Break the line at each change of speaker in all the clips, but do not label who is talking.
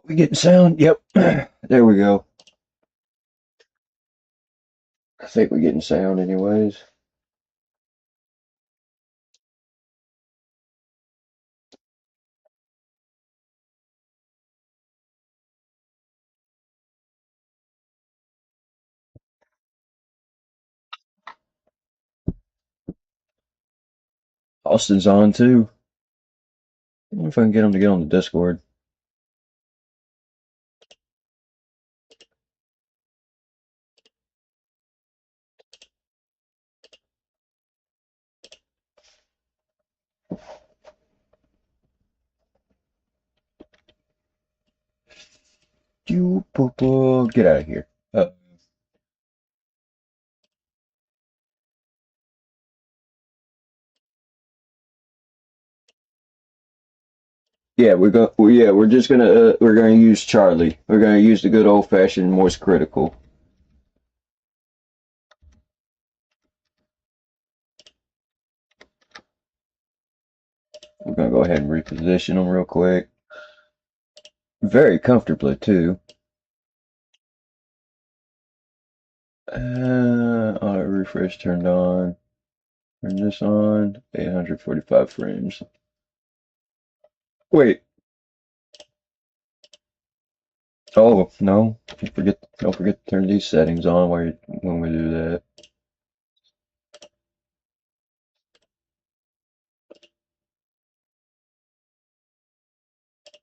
We getting sound? Yep. There we go. I think we're getting sound anyways. Austin's on too. I wonder if I can get him to get on the Discord. You poo get out of here. Yeah, we're just gonna we're gonna use Charlie. We're gonna use the good old fashioned Morse critical. We're gonna go ahead and reposition them real quick. Very comfortably too. Auto refresh turned on. Turn this on. 845 frames. Wait. Oh no! Don't forget to turn these settings on when we do that.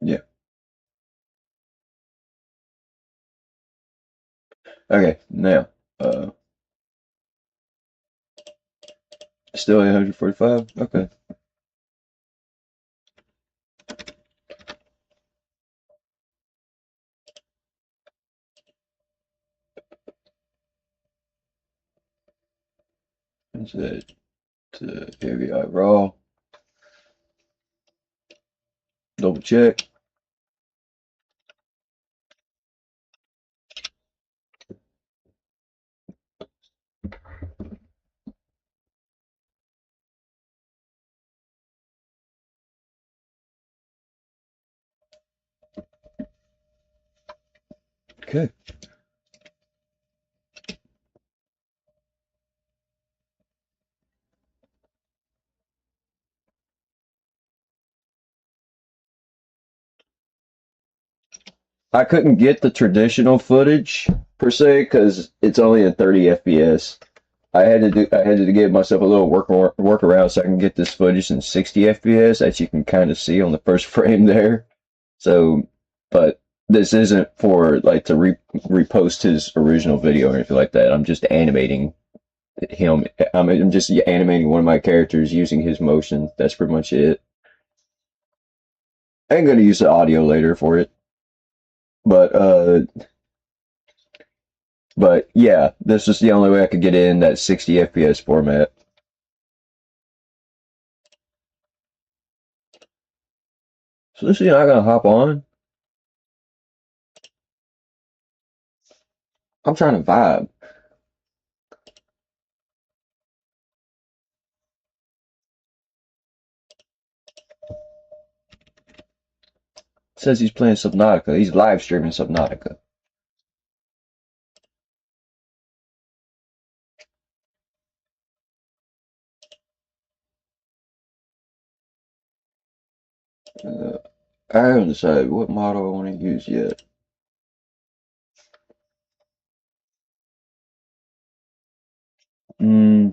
Yeah. Okay. Now, still 845. Okay. Is that AVI raw? Double check. Okay. I couldn't get the traditional footage per se because it's only at 30 FPS. I had to give myself a little workaround so I can get this footage in 60 FPS, as you can kind of see on the first frame there. So, but this isn't for like to repost his original video or anything like that. I'm just animating him. I'm just animating one of my characters using his motion. That's pretty much it. I'm gonna use the audio later for it, but yeah, this is the only way I could get in that 60 FPS format. So this is not gonna hop on. I'm trying to vibe. Says he's playing Subnautica. He's live streaming Subnautica. Uh, I haven't decided what model I want to use yet. Mm,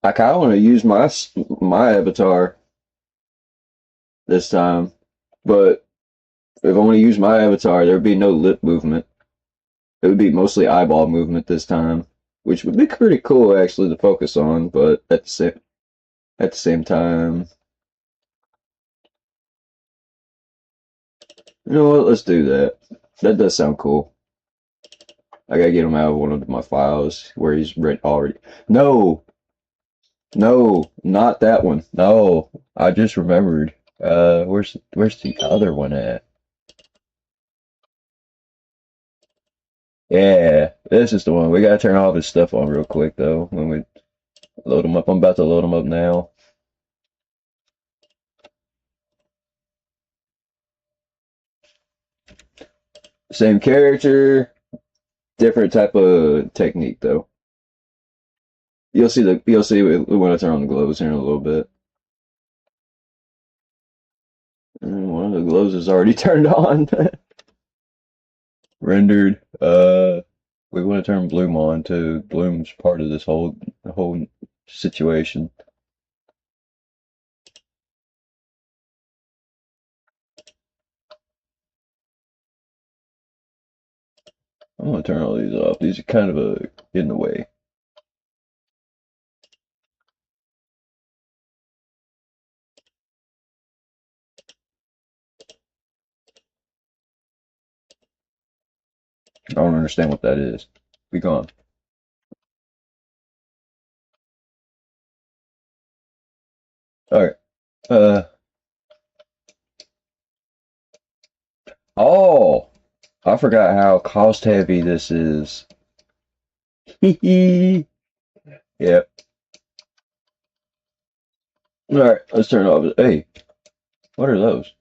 I kind of want to use my avatar this time, but if I want to use my avatar, there would be no lip movement. It would be mostly eyeball movement this time, which would be pretty cool actually to focus on. But at the same time, you know what? Let's do that. That does sound cool. I gotta get him out of one of my files where he's already. No, no, not that one. No, I just remembered. Where's the other one at? Yeah, this is the one. We gotta turn all this stuff on real quick though when we load them up. I'm about to load them up now. Same character, different type of technique though. You'll see when I turn on the glows here in a little bit. One of the glows is already turned on. Rendered. We want to turn Bloom on too. Bloom's part of this whole situation. I'm gonna turn all these off. These are kind of in the way. I don't understand what that is. Be gone. All right. Uh. Oh, I forgot how cost heavy this is. Hee. Yep. All right. Let's turn it off. Hey, what are those?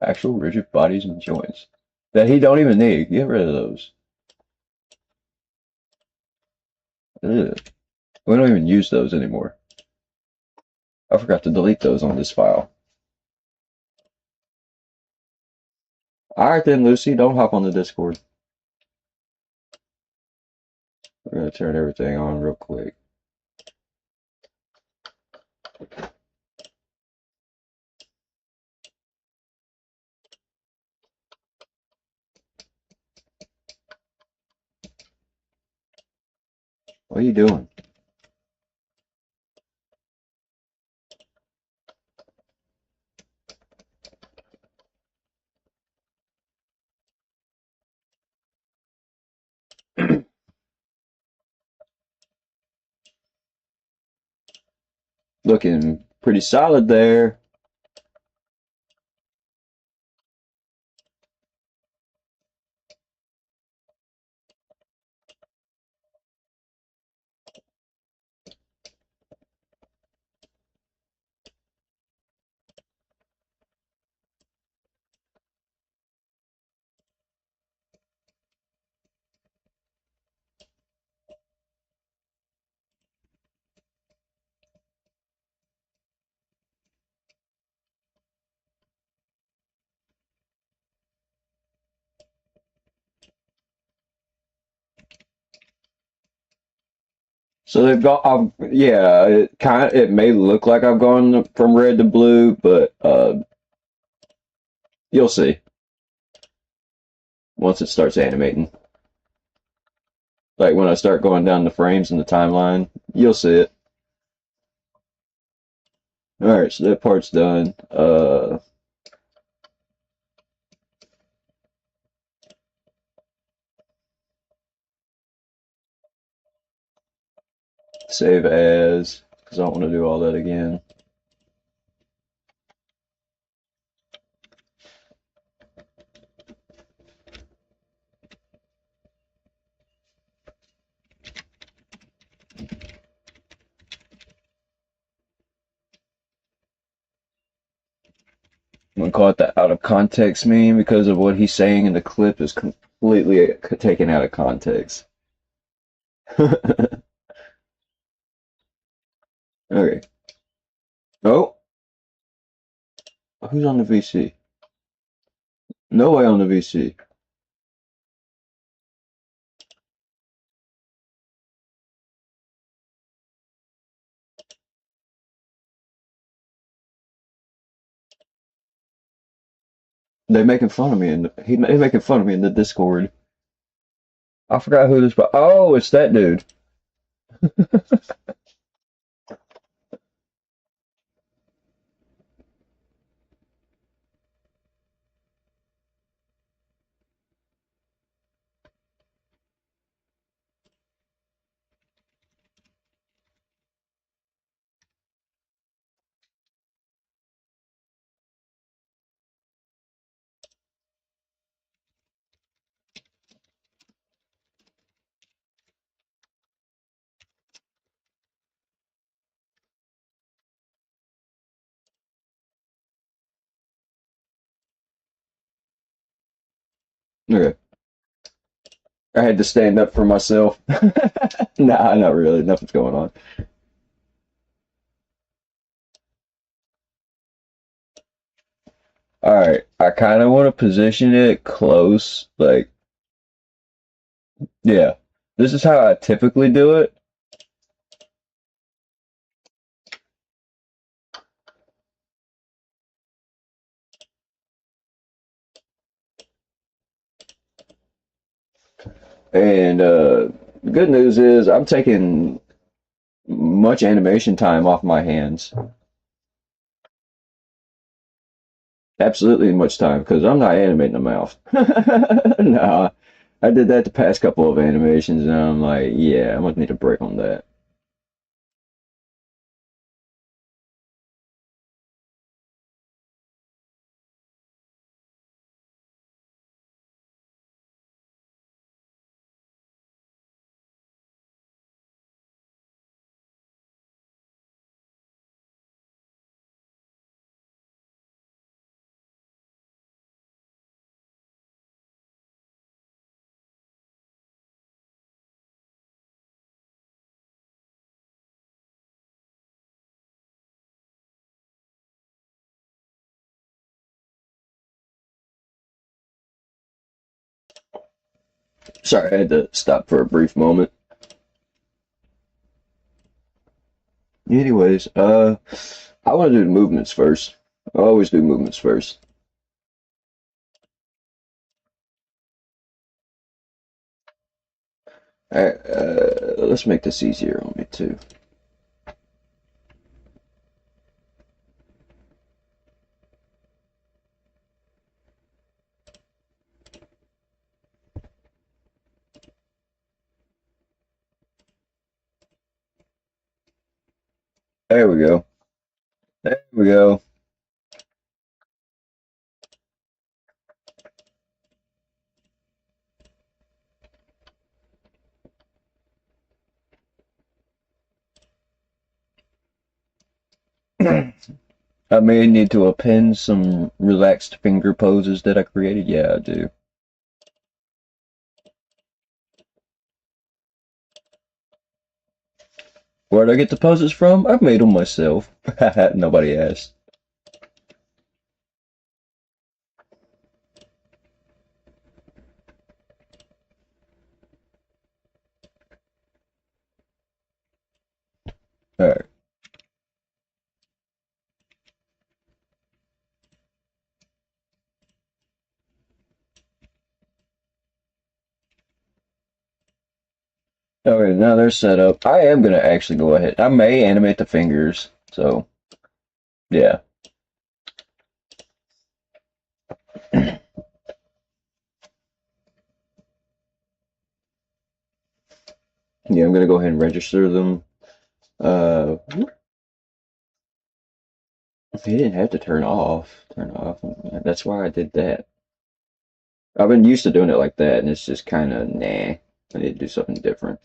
Actual rigid bodies and joints that he don't even need. Get rid of those. Ugh. We don't even use those anymore. I forgot to delete those on this file. All right then, Lucy, don't hop on the Discord. We're gonna turn everything on real quick. What are you doing? Looking pretty solid there. So they've got, yeah, it may look like I've gone from red to blue, but you'll see once it starts animating. Like when I start going down the frames in the timeline, you'll see it. All right, so that part's done. Save as, because I don't want to do all that again. I'm gonna call it the out of context meme because of what he's saying in the clip is completely taken out of context. Okay. Oh, who's on the VC? No way on the VC. They making fun of me, and he making fun of me in the Discord. I forgot who this. Oh, it's that dude. Okay. I had to stand up for myself. Nah, not really. Nothing's going on. All right. I kind of want to position it close. Like, yeah. This is how I typically do it. And the good news is I'm taking much animation time off my hands. Absolutely much time because I'm not animating a mouth. No, I did that the past couple of animations and I'm like, yeah, I must need a break on that. Sorry, I had to stop for a brief moment. Anyways, I want to do the movements first. I always do movements first. All right, let's make this easier on me too. There we go. There we go. I may need to append some relaxed finger poses that I created. Yeah, I do. Where'd I get the poses from? I've made them myself. Nobody asked. All right. Okay, now they're set up. I am gonna actually go ahead. I may animate the fingers. So, yeah. Yeah, I'm gonna go ahead and register them. Uh, he didn't have to turn off. Turn off. That's why I did that. I've been used to doing it like that, and it's just kind of nah. I need to do something different.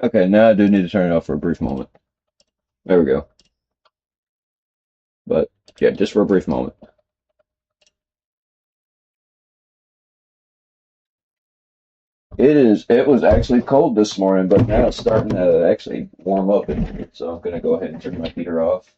Okay, now I do need to turn it off for a brief moment. There we go. But yeah, just for a brief moment. It is. It was actually cold this morning, but now it's starting to actually warm up in here. So I'm gonna go ahead and turn my heater off.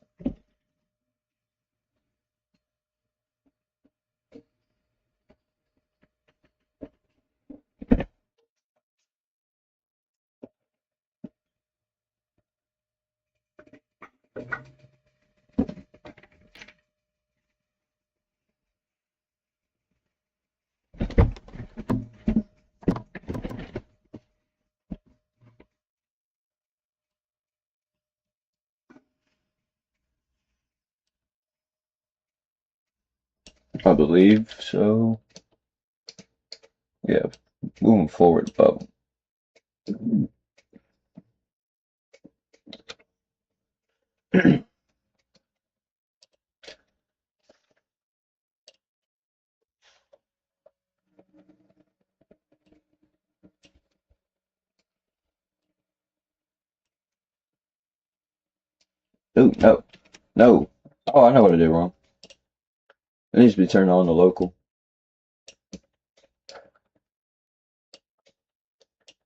I believe so. Yeah, moving forward, bubble. Ooh, no, no. Oh, I know what I did wrong. It needs to be turned on to local.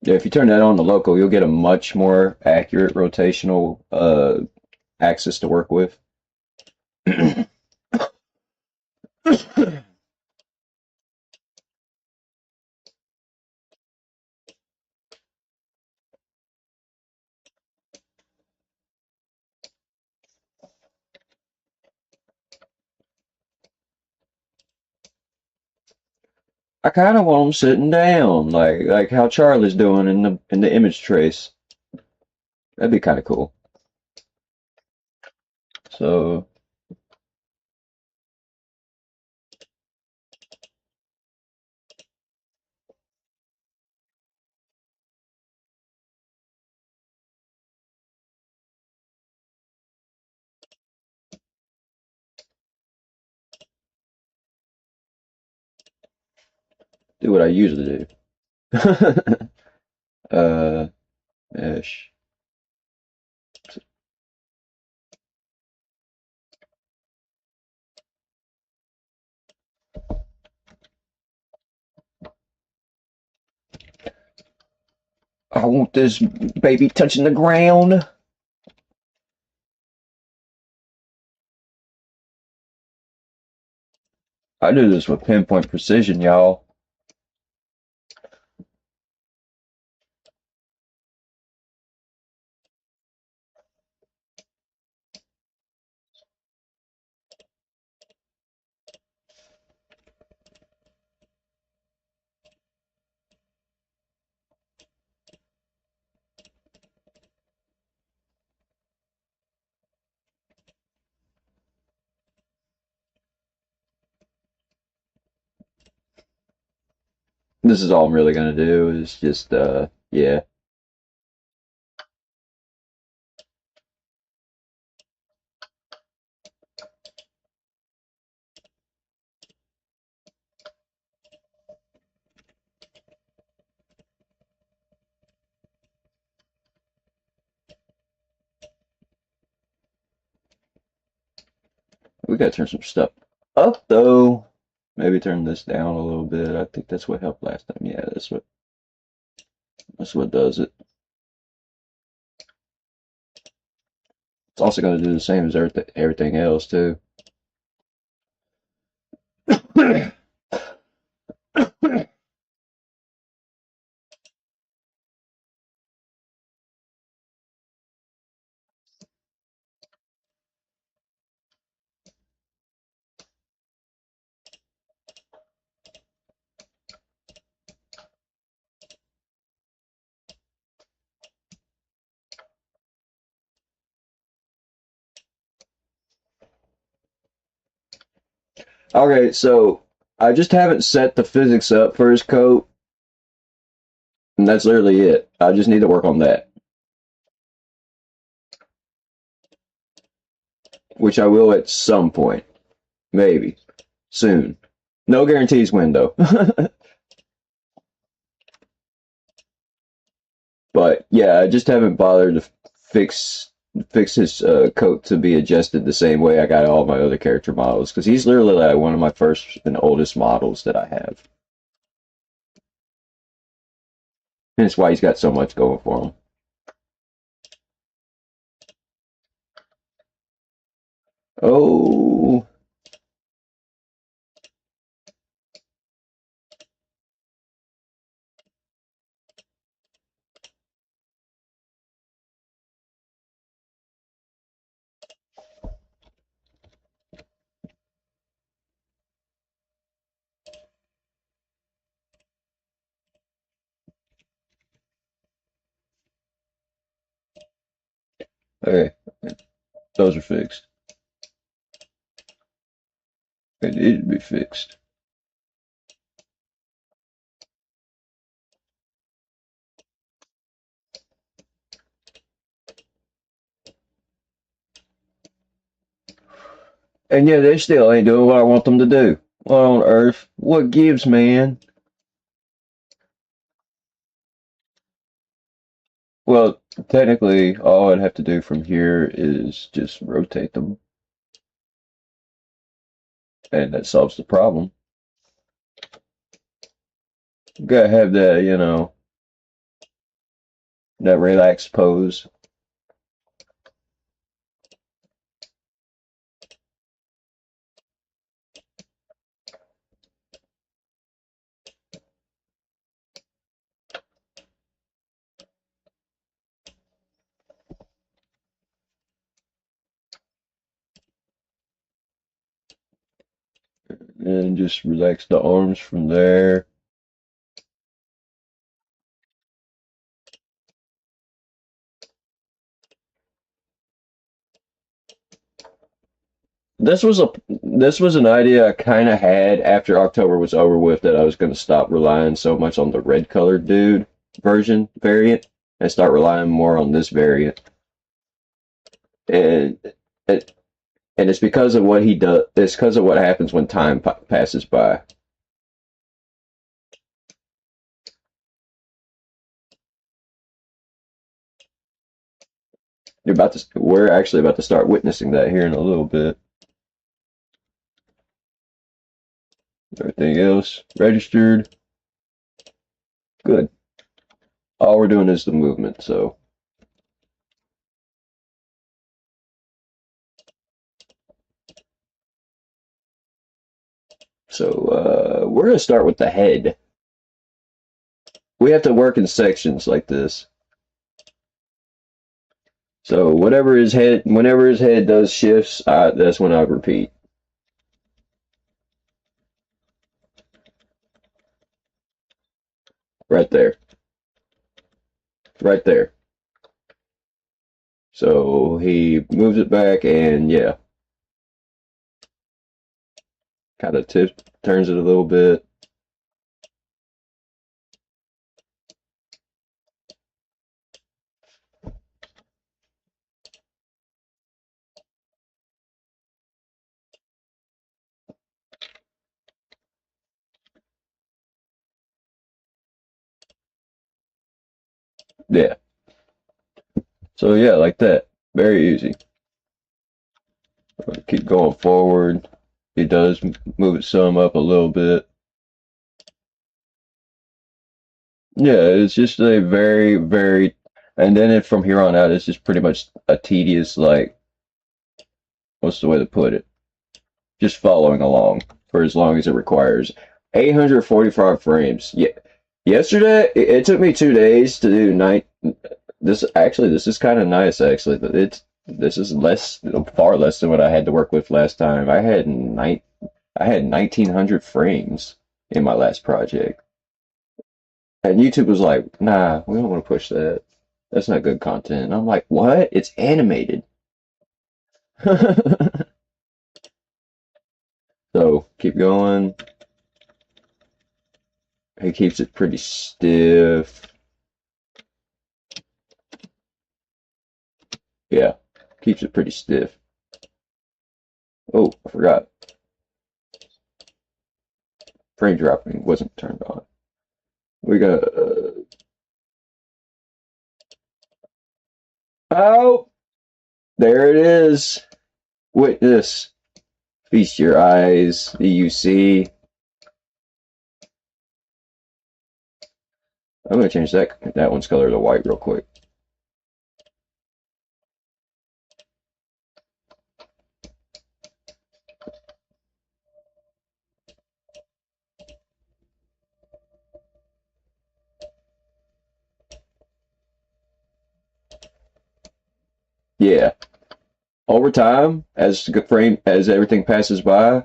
Yeah, if you turn that on to local, you'll get a much more accurate rotational axis to work with. I kind of want them sitting down, like how Charlie's doing in the image trace. That'd be kind of cool. So do what I usually do. uh, ish. I want this baby touching the ground. I do this with pinpoint precision, y'all. This is all I'm really gonna do is just yeah. We gotta turn some stuff up though. Maybe turn this down a little bit. I think that's what helped last time. Yeah, that's what does it. It's also gonna do the same as everything else too. Okay, so I just haven't set the physics up for his coat, and that's literally it. I just need to work on that, which I will at some point, maybe soon. No guarantees when though. But yeah, I just haven't bothered to fix his coat to be adjusted the same way I got all my other character models because he's literally like one of my first and oldest models that I have. And that's why he's got so much going for him. Oh, okay, those are fixed. It needed to be fixed. And yeah, they still ain't doing what I want them to do. What on earth? What gives, man? Well, technically, all I'd have to do from here is just rotate them, and that solves the problem. Gotta have that, that relaxed pose. And just relax the arms from there. This was an idea I kind of had after October was over with, that I was going to stop relying so much on the red colored dude variant and start relying more on this variant. And and, and it's because of what he does. It's because of what happens when time passes by. We're actually about to start witnessing that here in a little bit. Everything else registered. Good. All we're doing is the movement, so we're gonna start with the head. We have to work in sections like this. So whenever his head does shifts, that's when I repeat. Right there, right there. So he moves it back, and yeah, kind of turns it a little bit. Yeah. So yeah, like that. Very easy. Keep going forward. He does move it some up a little bit. Yeah, it's just a very, very, and then from here on out, it's just pretty much a tedious, like, what's the way to put it? Just following along for as long as it requires. 845 frames. Yeah. Yesterday, it took me 2 days to do night. This is kind of nice, actually. This is far less than what I had to work with last time. I had 1900 frames in my last project. And YouTube was like, nah, we don't want to push that. That's not good content. And I'm like, what? It's animated. So keep going. He keeps it pretty stiff. Yeah, keeps it pretty stiff. Oh, I forgot. Frame dropping wasn't turned on. We got. Oh, there it is. Witness. Feast your eyes. The UC. I'm gonna change that one's color to white real quick. Yeah. Over time, as everything passes by,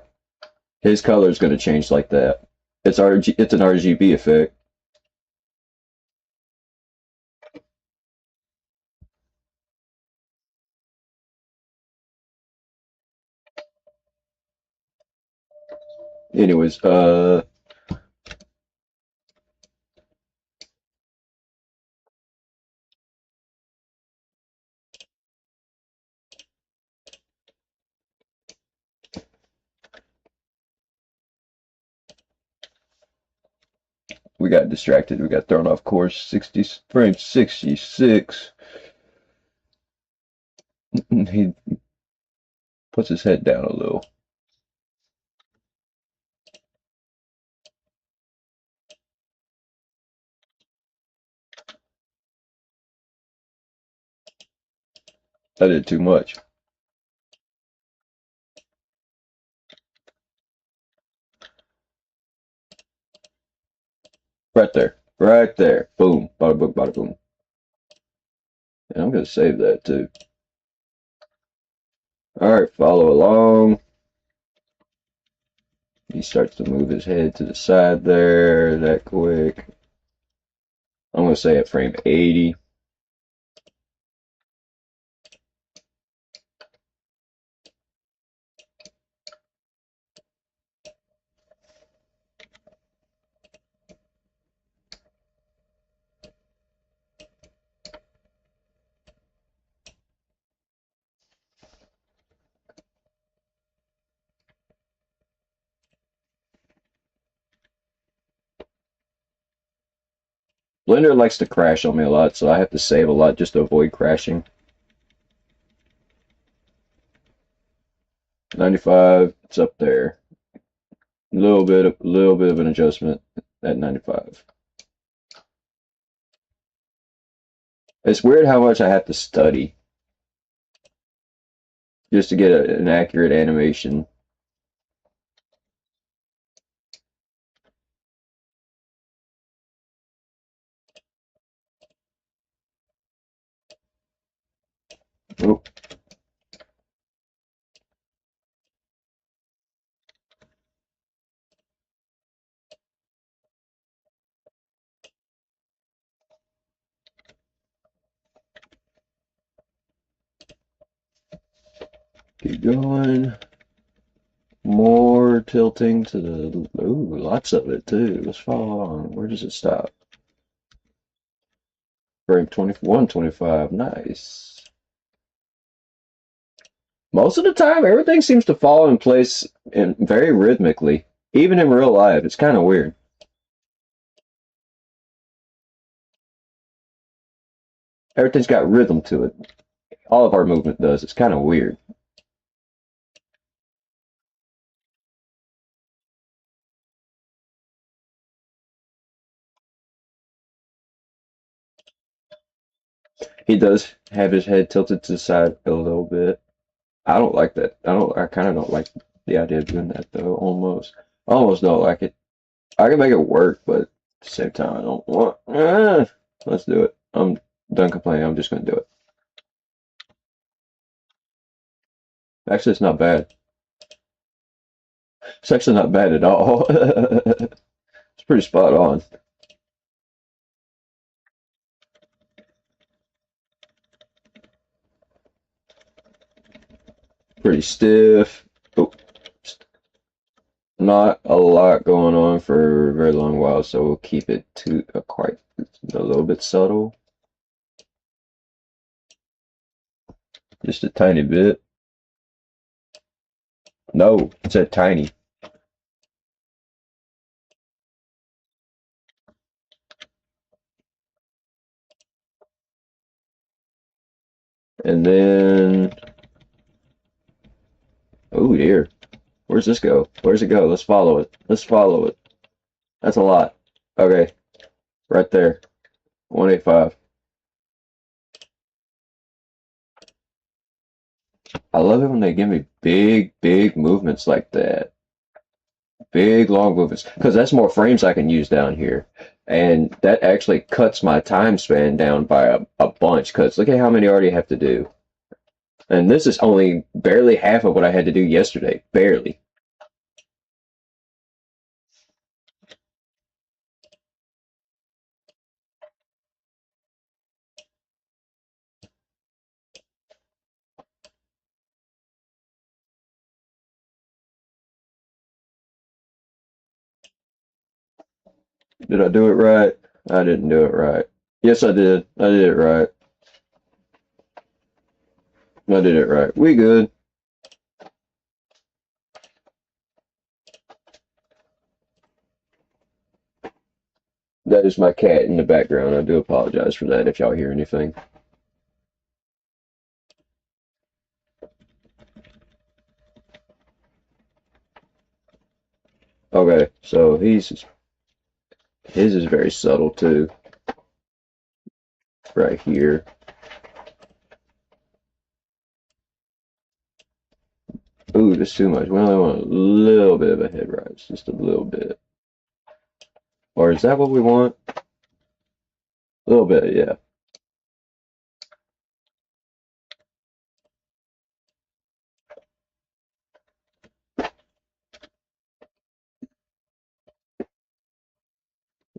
his color is gonna change like that. It's an RGB effect. Anyways, we got distracted. We got thrown off course. 60 frame 66. He puts his head down a little. I did too much. Right there. Right there. Boom. Bada boom, bada boom. And I'm going to save that too. Alright, follow along. He starts to move his head to the side there, that quick. I'm going to say at frame 80. Blender likes to crash on me a lot, so I have to save a lot just to avoid crashing. 95, it's up there. A little bit of an adjustment at 95. It's weird how much I have to study just to get an accurate animation. Oh, keep going. More tilting to the... Ooh, lots of it too. Let's follow on. Where does it stop? Frame 21, 25. Nice. Most of the time, everything seems to fall in place and very rhythmically. Even in real life, it's kind of weird. Everything's got rhythm to it. All of our movement does. It's kind of weird. He does have his head tilted to the side a little bit. I don't like that. I kind of don't like the idea of doing that though. Almost don't like it. I can make it work, but at the same time, I don't want. Let's do it. I'm done complaining. I'm just gonna do it. Actually, it's not bad. It's actually not bad at all. It's pretty spot on. Pretty stiff. Oh, not a lot going on for a very long while, so we'll keep it to quite a little bit subtle. Just a tiny bit. No, it said tiny. And then, oh dear, where's this go? Where's it go? Let's follow it. Let's follow it. That's a lot. Okay, right there. 185. I love it when they give me big movements like that. Big, long movements. Because that's more frames I can use down here. And that actually cuts my time span down by a bunch. Because look at how many I already have to do. And this is only barely half of what I had to do yesterday. Barely. Did I do it right? I didn't do it right. Yes, I did. I did it right. I did it right. We good. That is my cat in the background. I do apologize for that if y'all hear anything. Okay, so his is very subtle too, right here. Ooh, that's too much. We only want a little bit of a head rise, just a little bit. Or is that what we want? A little bit, yeah.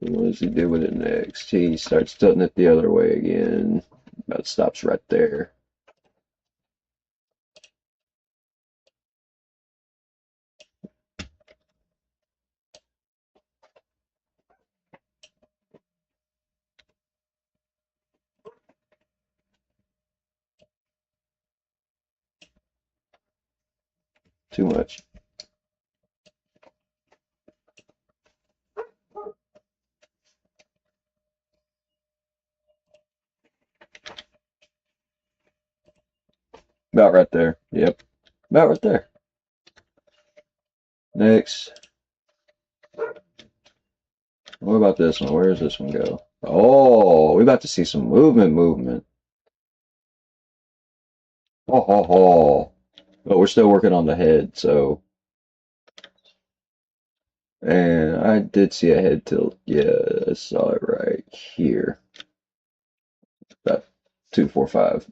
What does he do with it next? He starts tilting it the other way again. About stops right there. Too much. About right there. Yep. About right there. Next. What about this one? Where does this one go? Oh, we about to see some movement. Oh, ho, ho. But we're still working on the head, so. And I did see a head tilt. Yeah, I saw it right here. About 245.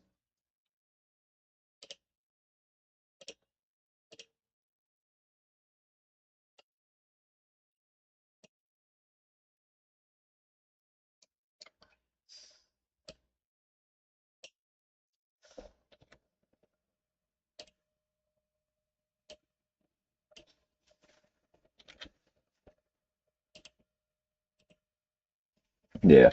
Yeah.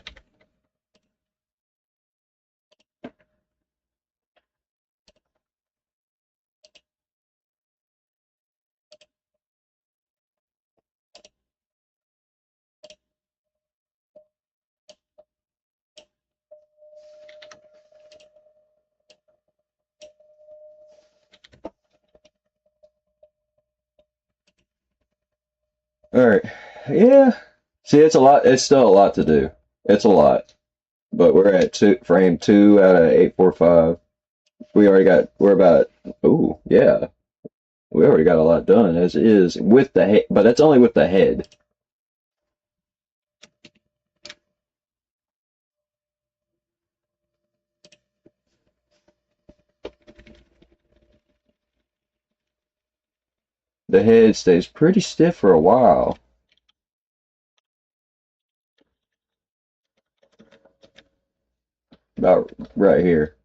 All right. Yeah. See, it's a lot. It's still a lot to do. It's a lot. But we're at frame two out of 845. We're about, ooh, yeah. We already got a lot done as is with the head, but that's only with the head. The head stays pretty stiff for a while. About right here.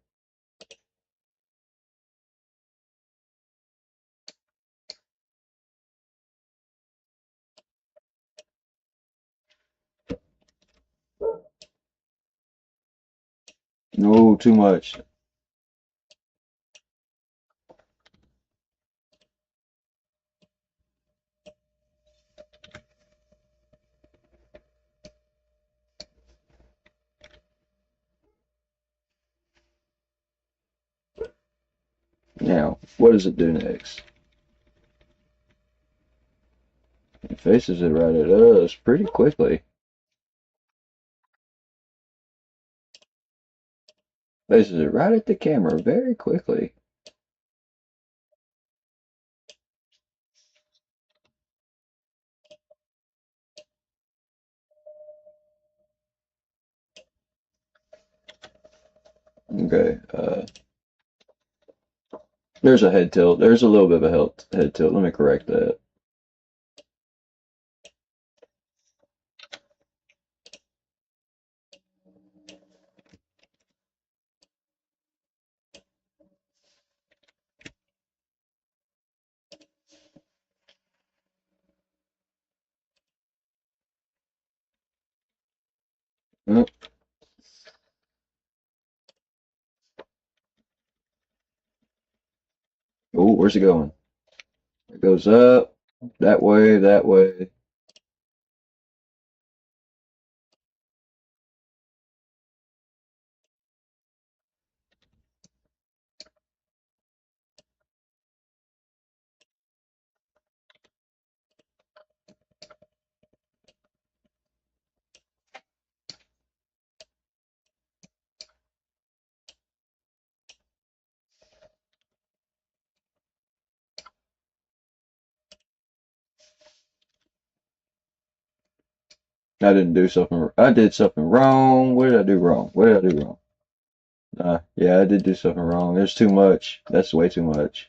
No, too much. Now, what does it do next? It faces it right at us pretty quickly. Faces it right at the camera very quickly. Okay, there's a head tilt. There's a little bit of a head tilt. Let me correct that. Oh, where's it going? It goes up, that way, that way. I didn't do something. I did something wrong. What did I do wrong? What did I do wrong? Yeah, I did do something wrong. There's too much. That's way too much.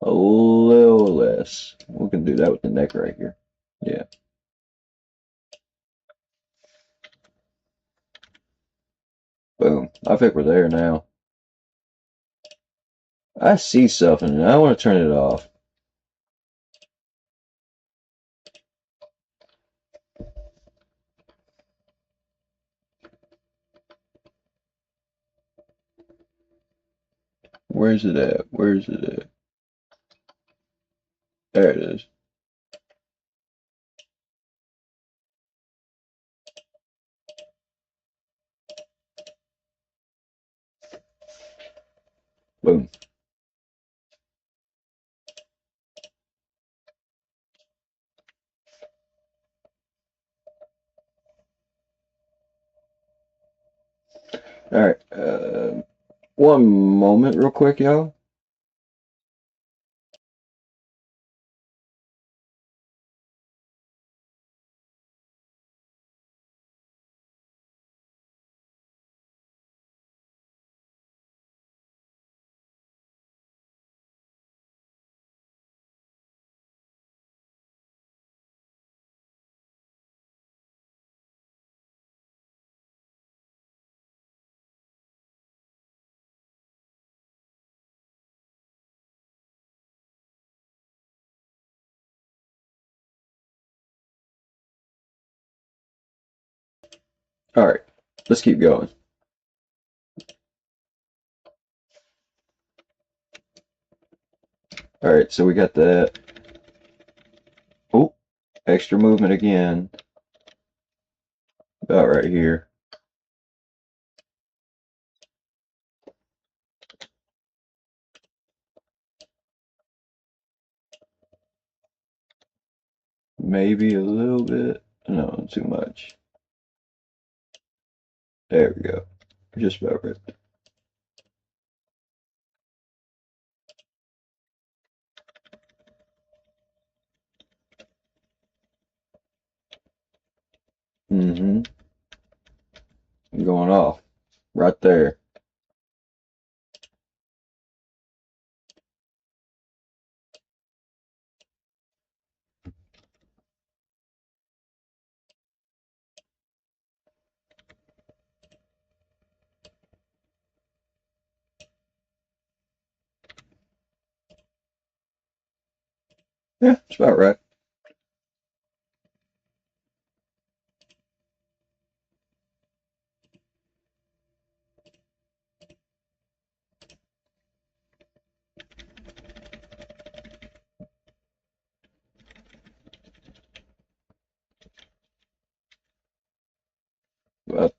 A little less. We can do that with the neck right here. Yeah. Boom. I think we're there now. I see something and I want to turn it off. Where's it at? Where's it at? There it is. Boom. All right. One moment, real quick, y'all. All right. Let's keep going. All right. So we got that. Oh, extra movement again. About right here. Maybe a little bit. No, too much. There we go. Just about right. Mm-hmm. Going off. Right there. Yeah, it's about right.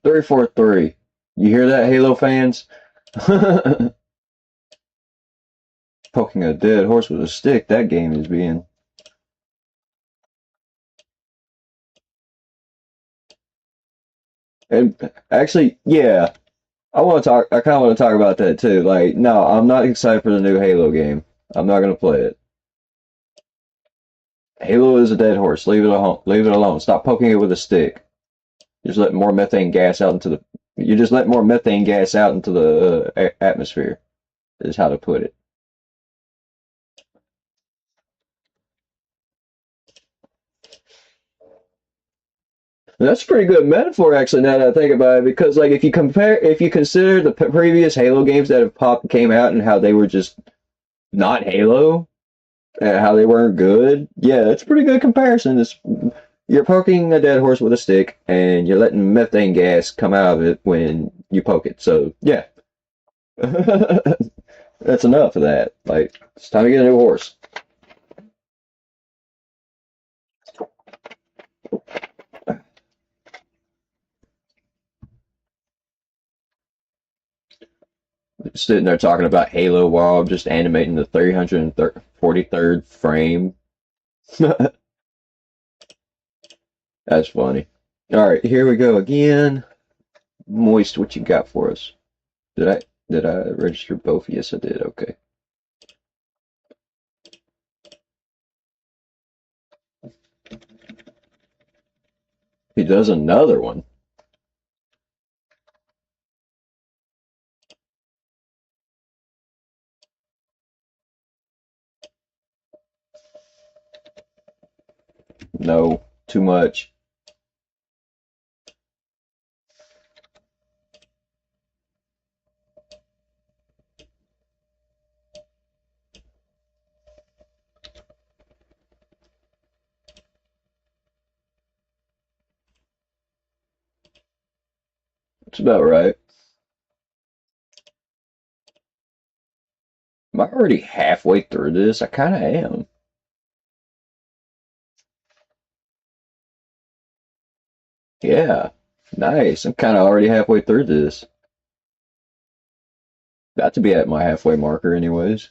343. You hear that, Halo fans? Poking a dead horse with a stick, that game is being. And actually, yeah, I want to talk. I kind of want to talk about that too. Like, no, I'm not excited for the new Halo game. I'm not gonna play it. Halo is a dead horse. Leave it alone. Leave it alone. Stop poking it with a stick. Just let more methane gas out into the. You just let more methane gas out into the atmosphere. Is how to put it. That's a pretty good metaphor, actually. Now that I think about it, because like if you consider the previous Halo games that have came out and how they were just not Halo, and how they weren't good. Yeah, it's a pretty good comparison. You're poking a dead horse with a stick, and you're letting methane gas come out of it when you poke it. So yeah, that's enough of that. Like it's time to get a new horse. Sitting there talking about Halo while I'm just animating the 343rd frame. That's funny. All right, here we go again. Moist, what you got for us? Did I did I register both? Yes, I did. Okay. He does another one. No, too much. It's about right. Am I already halfway through this? I kind of am. Yeah. Nice. I'm kind of already halfway through this. About to be at my halfway marker, anyways.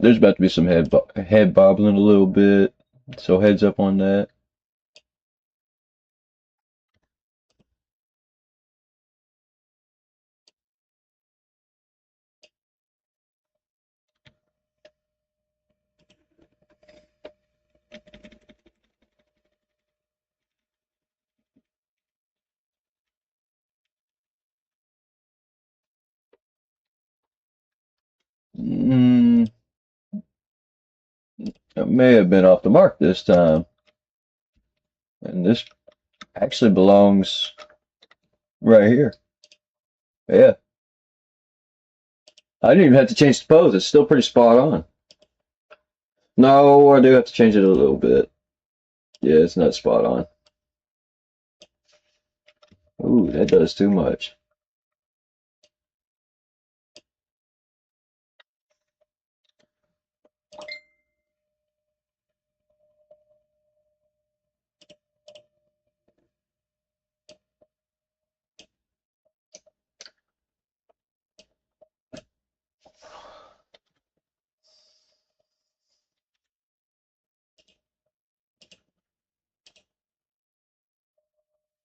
There's about to be some head bobbling a little bit, so heads up on that. Mm, I may have been off the mark this time, and this actually belongs right here. Yeah. I didn't even have to change the pose. It's still pretty spot on. No, I do have to change it a little bit. Yeah, it's not spot on. Ooh, that does too much.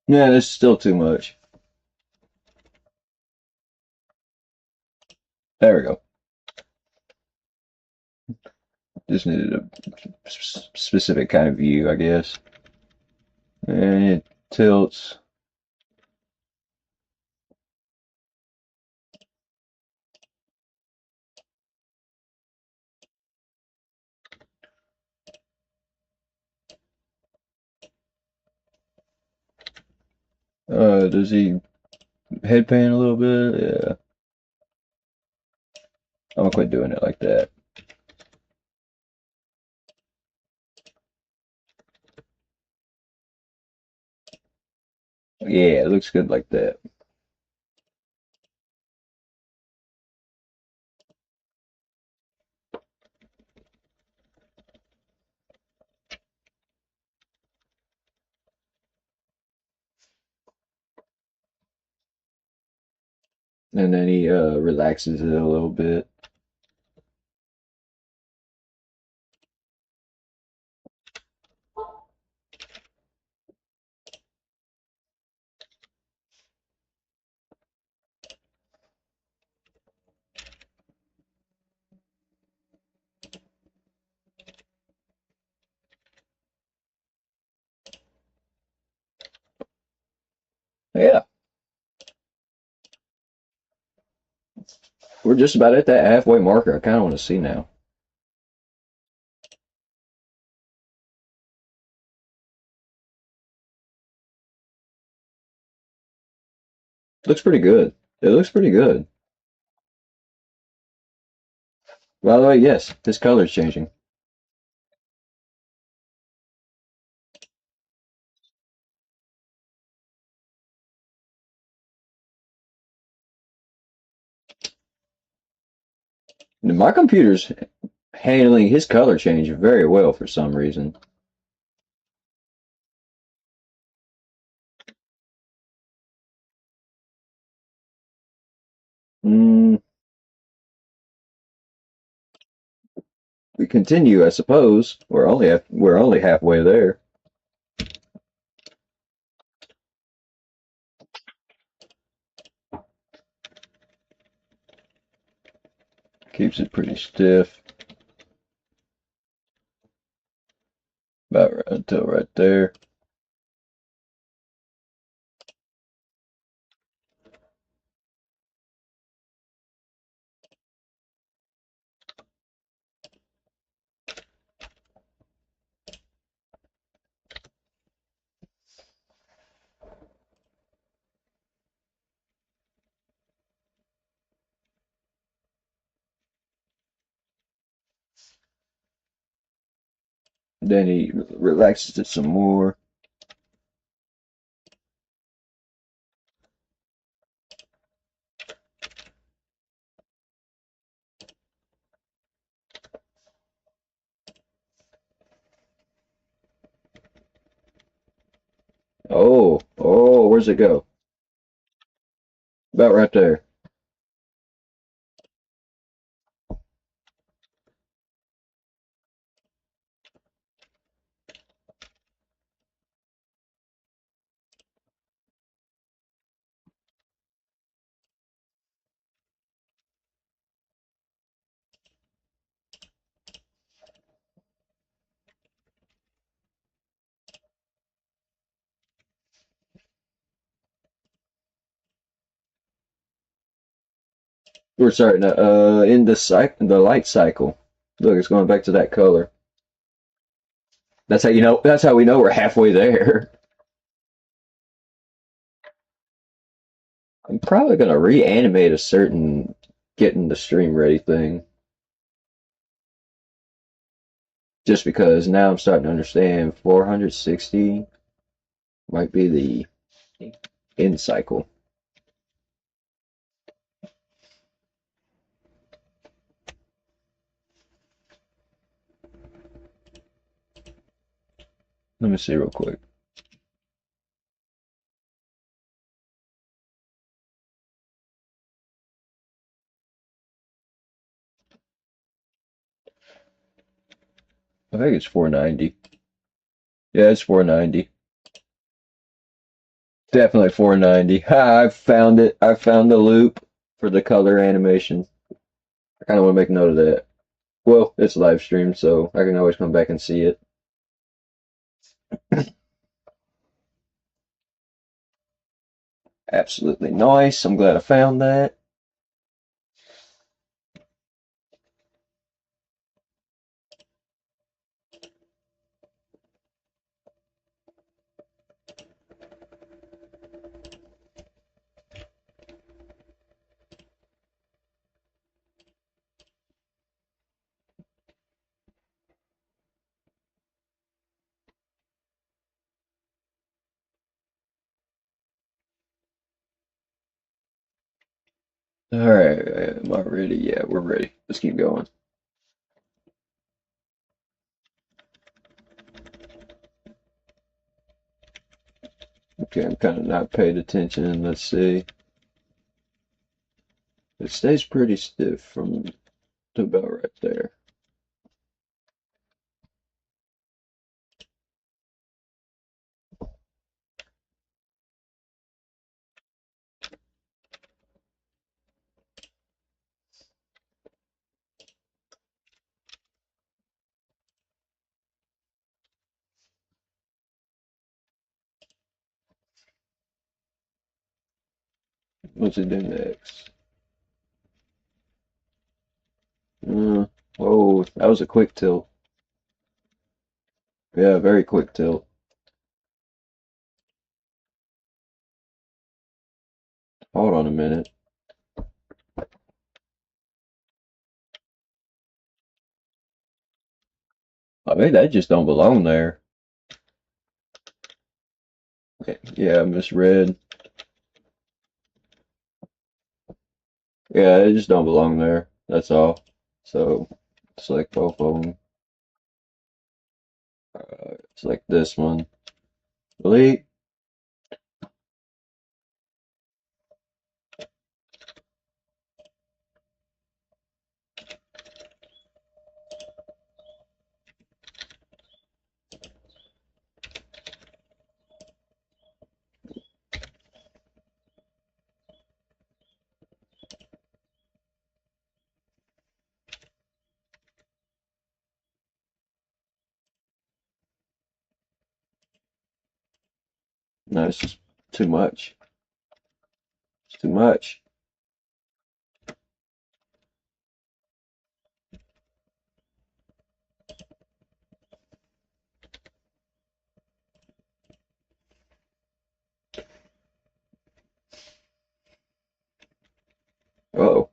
Yeah, it's still too much. There we go. Just needed a specific kind of view, I guess. And it tilts. Does he headpan a little bit? Yeah. I'm gonna quit doing it like that. Yeah, it looks good like that. And then he relaxes it a little bit. Yeah, we're just about at that halfway marker. I kind of want to see now. Looks pretty good. It looks pretty good. By the way, yes, his color's changing. My computer's handling his color change very well for some reason. Mm, we continue, I suppose. We're only halfway there. Keeps it pretty stiff. About right until right there. Then he relaxes it some more. Oh, where's it go? About right there. We're starting to in the light cycle. Look, it's going back to that color. That's how you know. That's how we know we're halfway there. I'm probably gonna reanimate a certain getting the stream ready thing, just because now I'm starting to understand 460 might be the end cycle. Let me see real quick. I think it's 490. Yeah, it's 490. Definitely 490. Ha, I found it. I found the loop for the color animation. I kind of want to make note of that. Well, it's live stream, so I can always come back and see it. Absolutely nice. I'm glad I found that. All right, am I ready? Yeah, we're ready. Let's keep going. Okay, I'm kind of not paying attention. Let's see. It stays pretty stiff from to about right there. What's it do next? Oh, that was a quick tilt. Yeah, very quick tilt. Hold on a minute. I mean, that just don't belong there. Yeah, I misread. Yeah, it just don't belong there. That's all. So select both of them. Select this one. Delete. No, it's just too much. It's too much. Oh,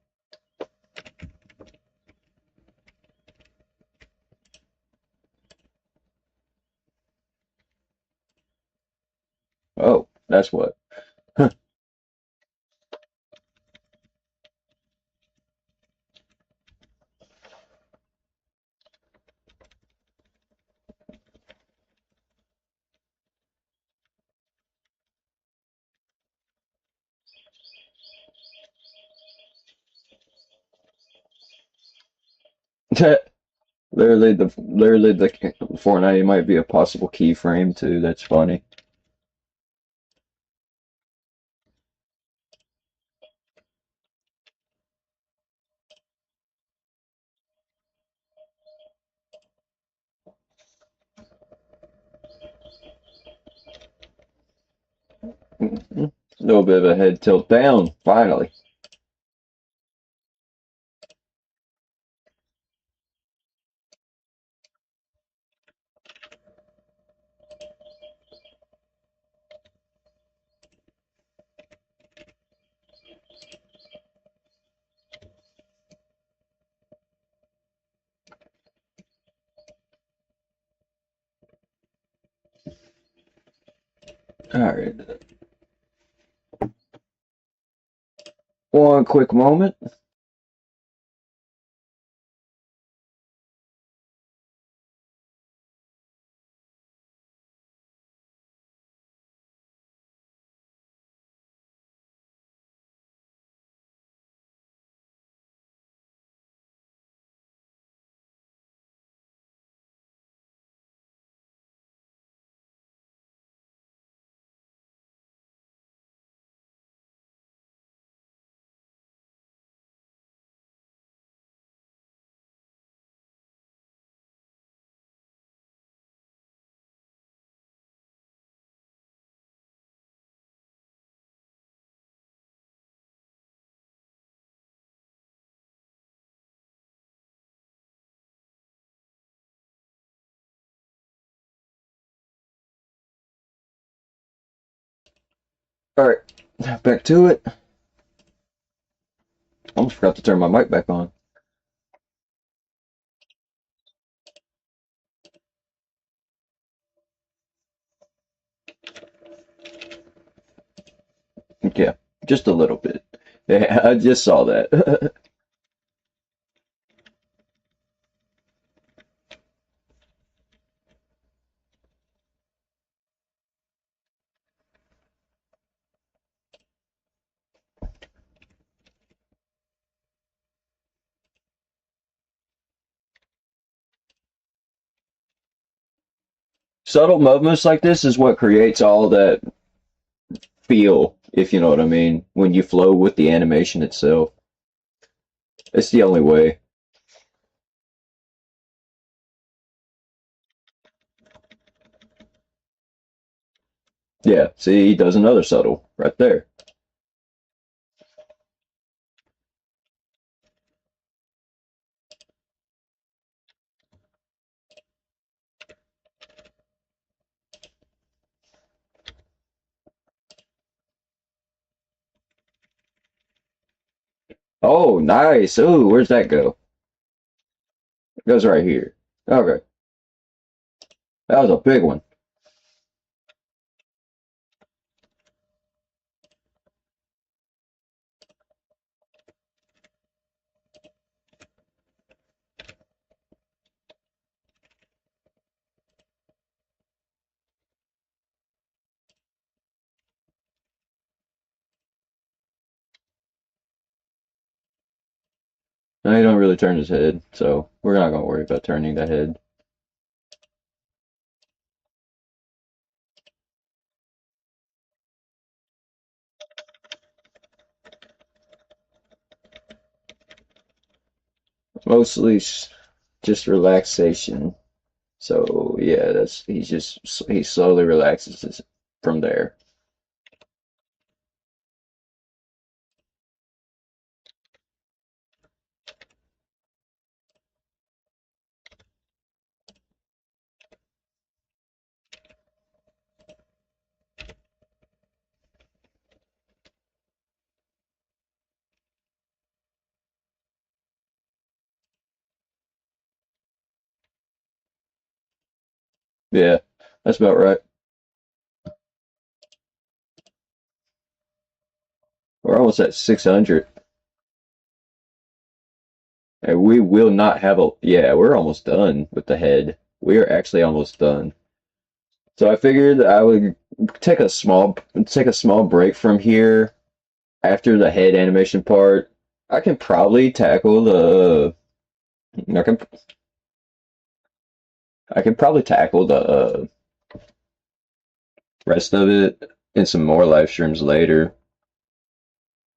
oh, that's what. Literally the 490 might be a possible keyframe too. That's funny. A little bit of a head tilt down, finally. All right. One quick moment. All right, back to it. Almost forgot to turn my mic back on. Yeah, just a little bit. Yeah, I just saw that. Subtle movements like this is what creates all that feel, if you know what I mean, when you flow with the animation itself. It's the only way. Yeah, see, he does another subtle right there. Oh, nice. Ooh, where's that go? It goes right here. Okay. That was a big one. No, he don't really turn his head, so we're not gonna worry about turning that head. Mostly just relaxation. So yeah, that's he slowly relaxes from there. Yeah, that's about right. We're almost at 600, and we will not have a. Yeah, we're almost done with the head. We are actually almost done. So I figured I would take a small break from here after the head animation part. I can probably tackle the. I can I can probably tackle the rest of it in some more live streams later,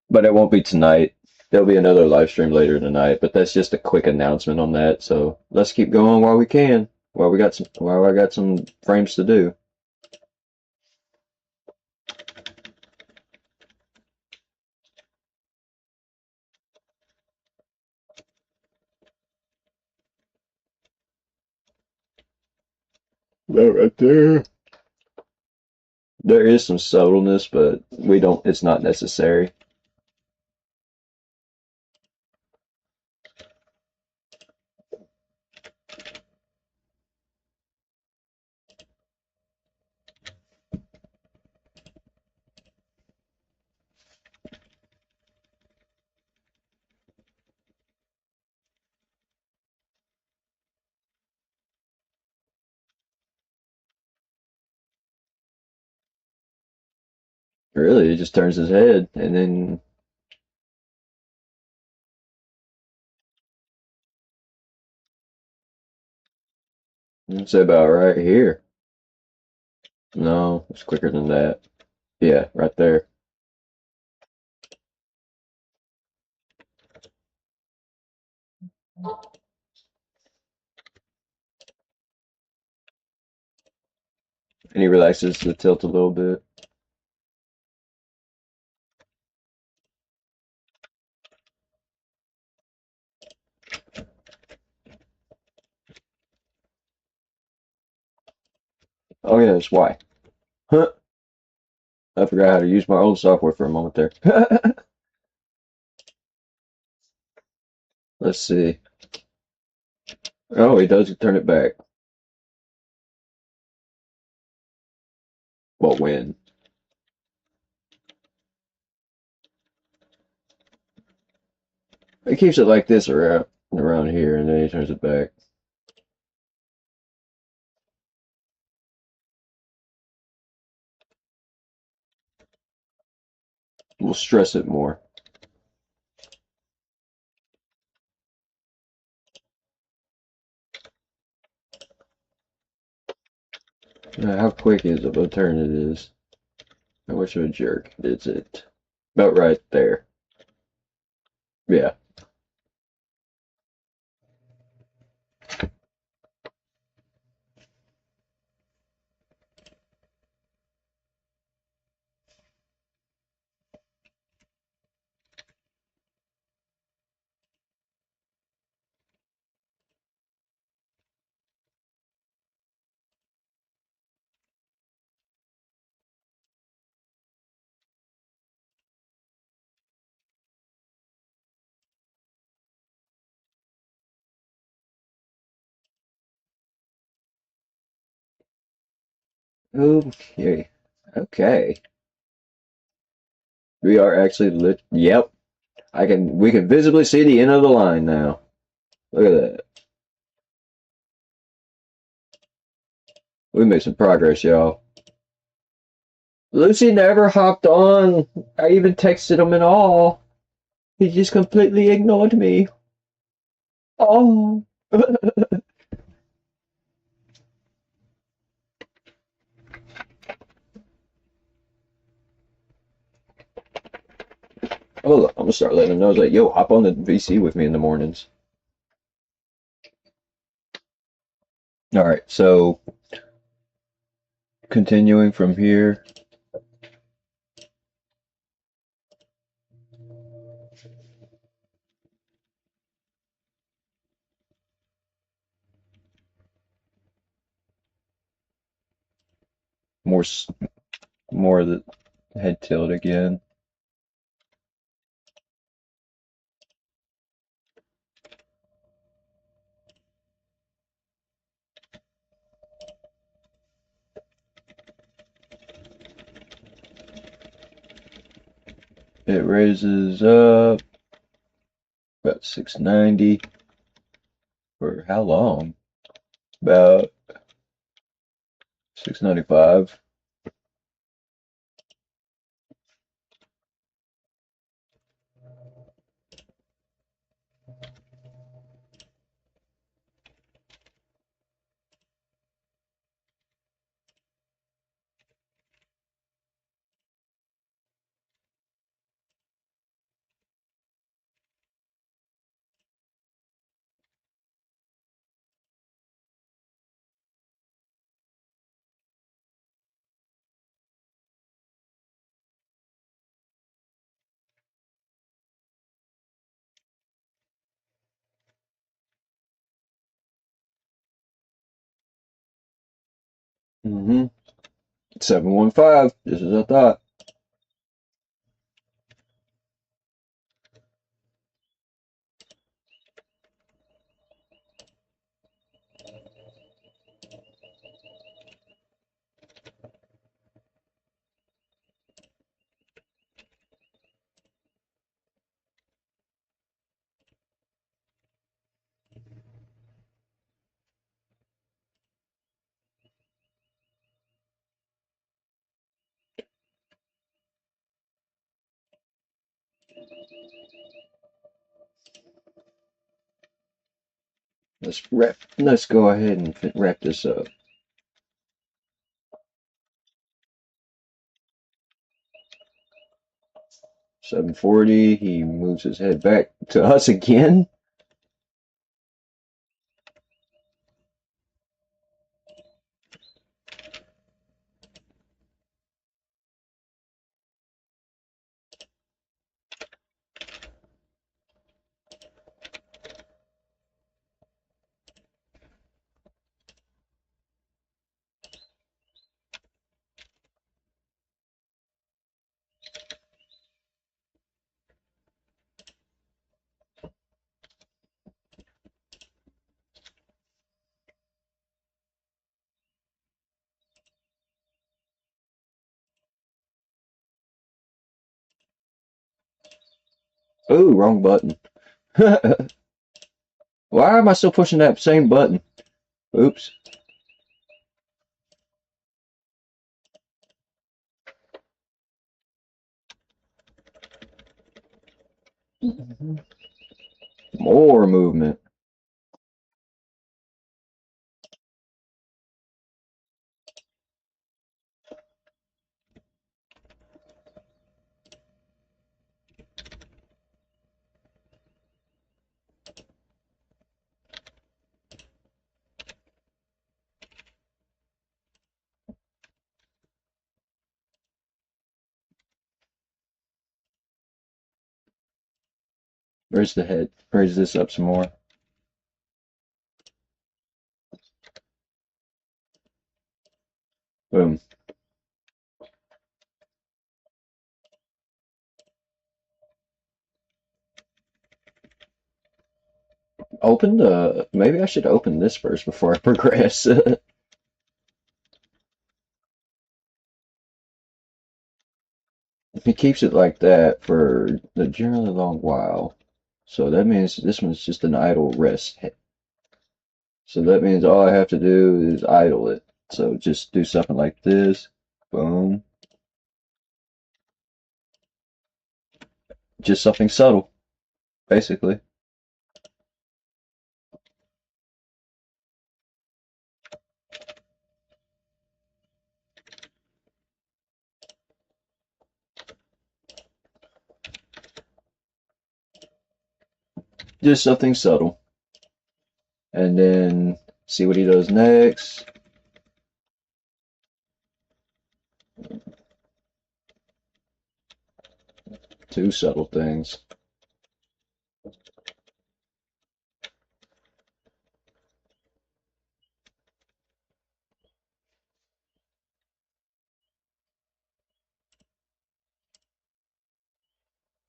but it won't be tonight. There'll be another live stream later tonight, but that's just a quick announcement on that. So let's keep going while we can, while I got some frames to do. That right there. There is some subtleness, but we don't. It's not necessary. Really, it just turns his head, and then it's about right here. No, it's quicker than that. Yeah, right there. And he relaxes the tilt a little bit. Oh yeah, that's why. Huh. I forgot how to use my old software for a moment there. Let's see. Oh, he does turn it back. Well, when? He keeps it like this around here, and then he turns it back. We'll stress it more. How quick is of a turn it is? How much of a jerk is it? About right there. Yeah. Okay. Okay. We are actually lit. Yep. We can visibly see the end of the line now. Look at that. We made some progress, y'all. Lucy never hopped on. I even texted him and all. He just completely ignored me. Oh. Oh, I'm gonna start letting him know. Like, yo, hop on the VC with me in the mornings. All right, so continuing from here, more more of the head tilt again. It raises up about 690 for how long? About 695. Mm-hmm. 715, just as I thought. Let's go ahead and wrap this up. 740, he moves his head back to us again. Oh, wrong button. Why am I still pushing that same button? Oops. More movement. Raise the head. Raise this up some more. Boom. Maybe I should open this first before I progress. he keeps it like that for the generally long while. So that means this one's just an idle rest. So that means all I have to do is idle it. So just do something like this. Boom. Just something subtle, basically. Just something subtle. And then see what he does next. Two subtle things.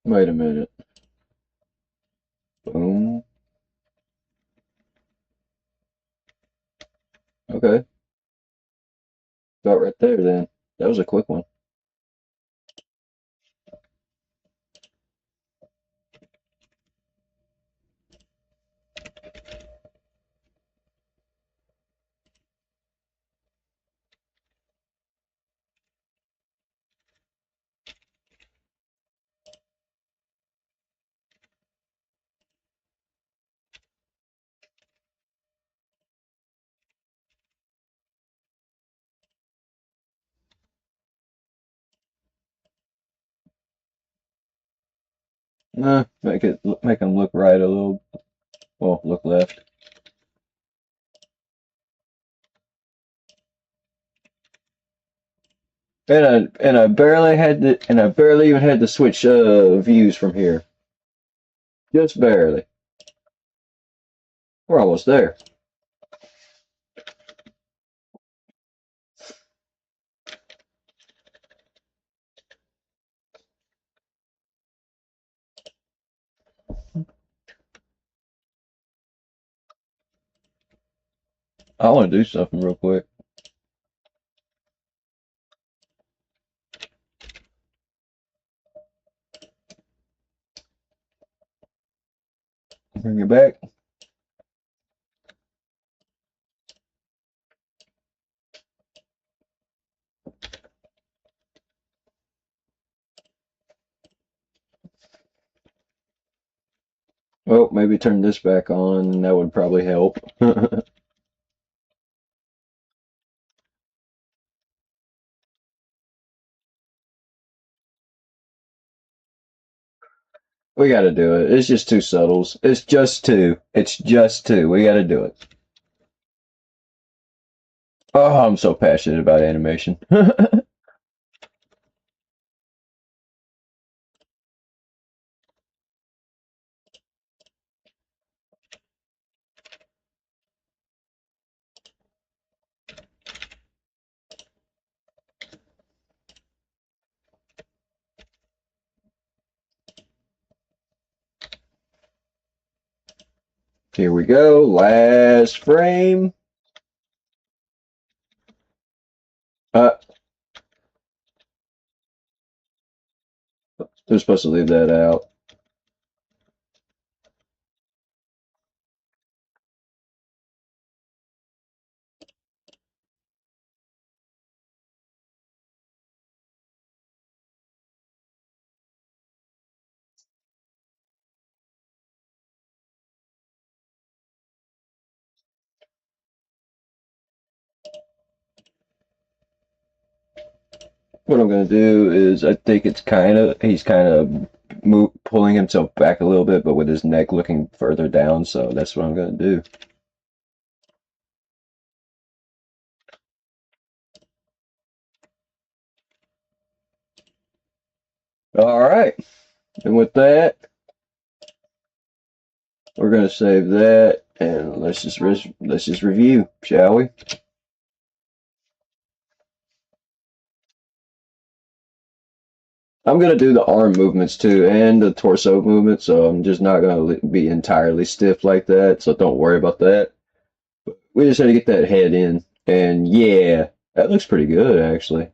Wait a minute. Boom. Okay. About right there then. That was a quick one. Make him look right a little. Well, look left. And I barely even had to switch views from here. Just barely. We're almost there. I want to do something real quick. Bring it back. Well, maybe turn this back on. That would probably help. We got to do it. It's just two subtles. It's just two. It's just two. We got to do it. Oh, I'm so passionate about animation. Here we go. Last frame. Uh, They're supposed to leave that out. What I'm going to do is I think he's kind of pulling himself back a little bit, but with his neck looking further down. So that's what I'm going to do. All right. And with that, we're going to save that and let's just review, shall we? I'm going to do the arm movements too and the torso movement, so I'm just not going to be entirely stiff like that, so don't worry about that. We just had to get that head in. And yeah, that looks pretty good actually.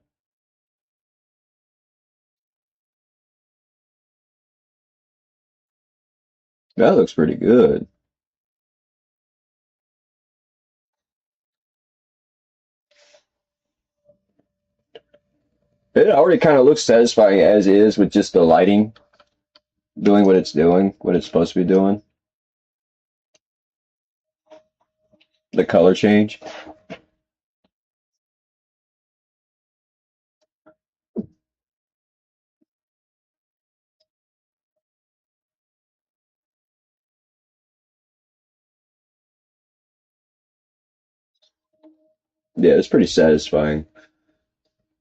That looks pretty good. It already kind of looks satisfying as is with just the lighting doing what it's doing, what it's supposed to be doing. The color change. Yeah, it's pretty satisfying.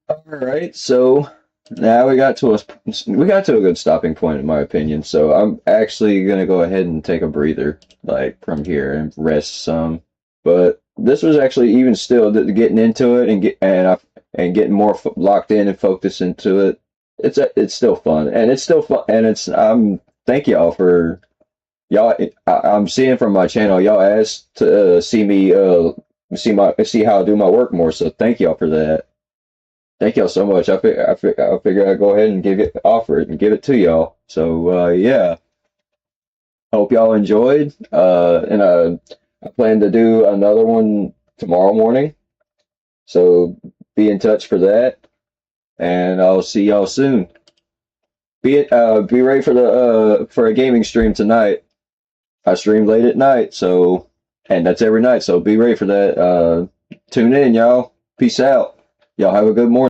All right, so now we got to a good stopping point in my opinion. So I'm actually gonna go ahead and take a breather, like from here, and rest some. But this was actually even still getting into it and getting more locked in and focused into it. It's still fun, and it's still fun, and it's thank y'all for y'all. I'm seeing from my channel y'all asked to see me see how I do my work more. So thank y'all for that. Thank y'all so much. I figure I'd go ahead and offer it and give it to y'all. So yeah, hope y'all enjoyed. And I plan to do another one tomorrow morning. So be in touch for that, and I'll see y'all soon. Be ready for a gaming stream tonight. I stream late at night, so and that's every night. So be ready for that. Tune in, y'all. Peace out. Y'all have a good morning.